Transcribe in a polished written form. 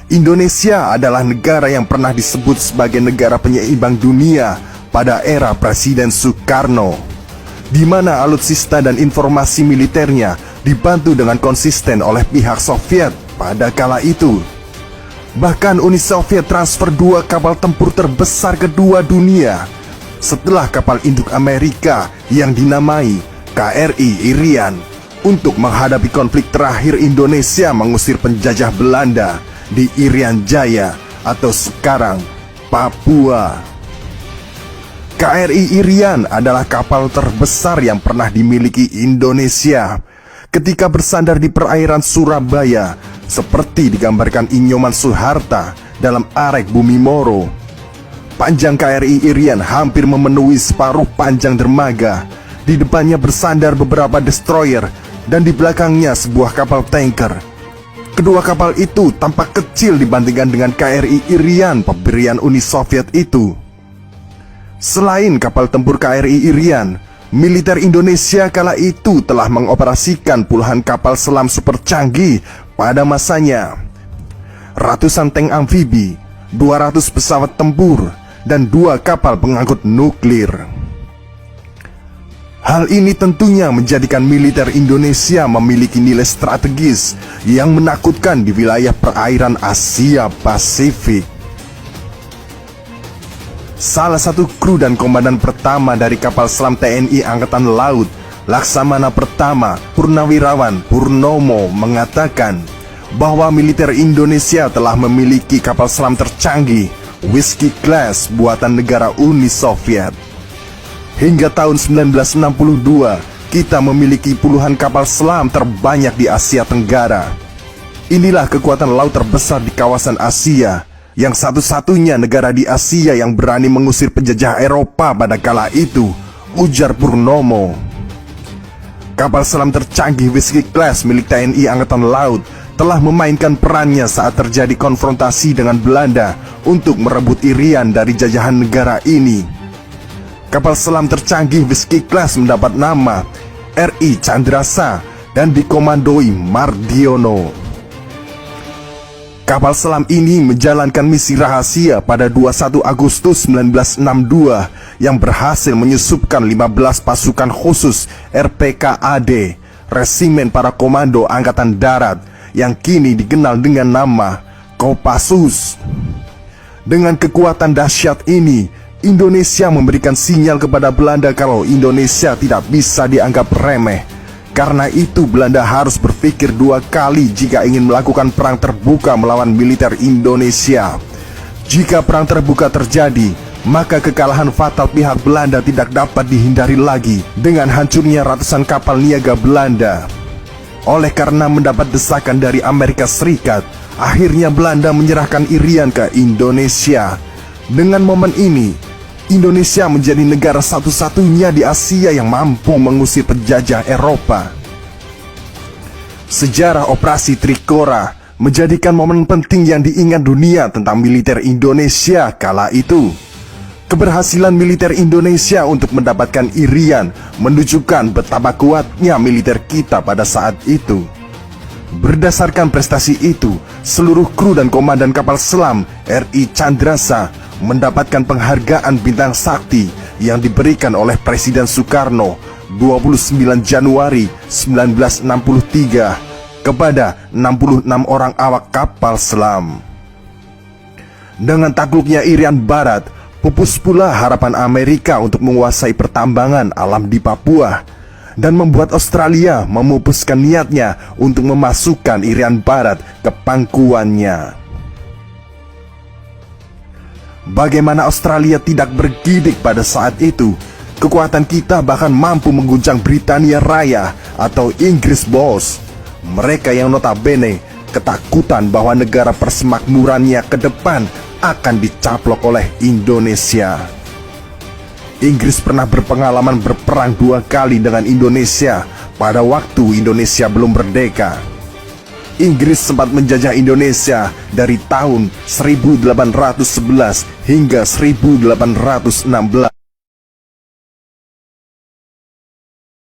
Indonesia adalah negara yang pernah disebut sebagai negara penyeimbang dunia pada era Presiden Soekarno, di mana alutsista dan informasi militernya dibantu dengan konsisten oleh pihak Soviet pada kala itu. Bahkan Uni Soviet transfer 2 kapal tempur terbesar kedua dunia setelah kapal induk Amerika yang dinamai KRI Irian untuk menghadapi konflik terakhir Indonesia mengusir penjajah Belanda di Irian Jaya atau sekarang Papua. KRI Irian adalah kapal terbesar yang pernah dimiliki Indonesia ketika bersandar di perairan Surabaya, seperti digambarkan Inyoman Suharta dalam Arek Bumi Moro. Panjang KRI Irian hampir memenuhi separuh panjang dermaga. Di depannya bersandar beberapa destroyer dan di belakangnya sebuah kapal tanker. Kedua kapal itu tampak kecil dibandingkan dengan KRI Irian pemberian Uni Soviet itu. Selain kapal tempur KRI Irian, militer Indonesia kala itu telah mengoperasikan puluhan kapal selam super canggih pada masanya. Ratusan tank amfibi, 200 pesawat tempur, dan 2 kapal pengangkut nuklir. Hal ini tentunya menjadikan militer Indonesia memiliki nilai strategis yang menakutkan di wilayah perairan Asia Pasifik. Salah satu kru dan komandan pertama dari kapal selam TNI Angkatan Laut, Laksamana Pertama Purnawirawan Purnomo, mengatakan bahwa militer Indonesia telah memiliki kapal selam tercanggih Whiskey Class buatan negara Uni Soviet. Hingga tahun 1962, kita memiliki puluhan kapal selam terbanyak di Asia Tenggara. Inilah kekuatan laut terbesar di kawasan Asia, yang satu-satunya negara di Asia yang berani mengusir penjajah Eropa pada kala itu, ujar Purnomo. Kapal selam tercanggih Whiskey Class milik TNI Angkatan Laut telah memainkan perannya saat terjadi konfrontasi dengan Belanda untuk merebut Irian dari jajahan negara ini. Kapal selam tercanggih Whiskey Class mendapat nama RI Chandrasa dan dikomandoi Mardiono. Kapal selam ini menjalankan misi rahasia pada 21 Agustus 1962 yang berhasil menyusupkan 15 pasukan khusus RPKAD, Resimen Para Komando Angkatan Darat, yang kini dikenal dengan nama Kopassus. Dengan kekuatan dahsyat ini, Indonesia memberikan sinyal kepada Belanda kalau Indonesia tidak bisa dianggap remeh. Karena itu Belanda harus berpikir 2 kali jika ingin melakukan perang terbuka melawan militer Indonesia. Jika perang terbuka terjadi, maka kekalahan fatal pihak Belanda tidak dapat dihindari lagi dengan hancurnya ratusan kapal niaga Belanda. Oleh karena mendapat desakan dari Amerika Serikat, akhirnya Belanda menyerahkan Irian ke Indonesia. Dengan momen ini, Indonesia menjadi negara satu-satunya di Asia yang mampu mengusir penjajah Eropa. Sejarah Operasi Trikora menjadikan momen penting yang diingat dunia tentang militer Indonesia kala itu. Keberhasilan militer Indonesia untuk mendapatkan Irian menunjukkan betapa kuatnya militer kita pada saat itu. Berdasarkan prestasi itu, seluruh kru dan komandan kapal selam RI Chandrasa mendapatkan penghargaan Bintang Sakti yang diberikan oleh Presiden Soekarno 29 Januari 1963 kepada 66 orang awak kapal selam. Dengan takluknya Irian Barat, pupus pula harapan Amerika untuk menguasai pertambangan alam di Papua dan membuat Australia memupuskan niatnya untuk memasukkan Irian Barat ke pangkuannya. Bagaimana Australia tidak bergidik pada saat itu? Kekuatan kita bahkan mampu mengguncang Britania Raya atau Inggris Bos. Mereka yang notabene ketakutan bahwa negara persemakmurannya ke depan akan dicaplok oleh Indonesia. Inggris pernah berpengalaman berperang 2 kali dengan Indonesia pada waktu Indonesia belum merdeka. Inggris sempat menjajah Indonesia dari tahun 1811 hingga 1816.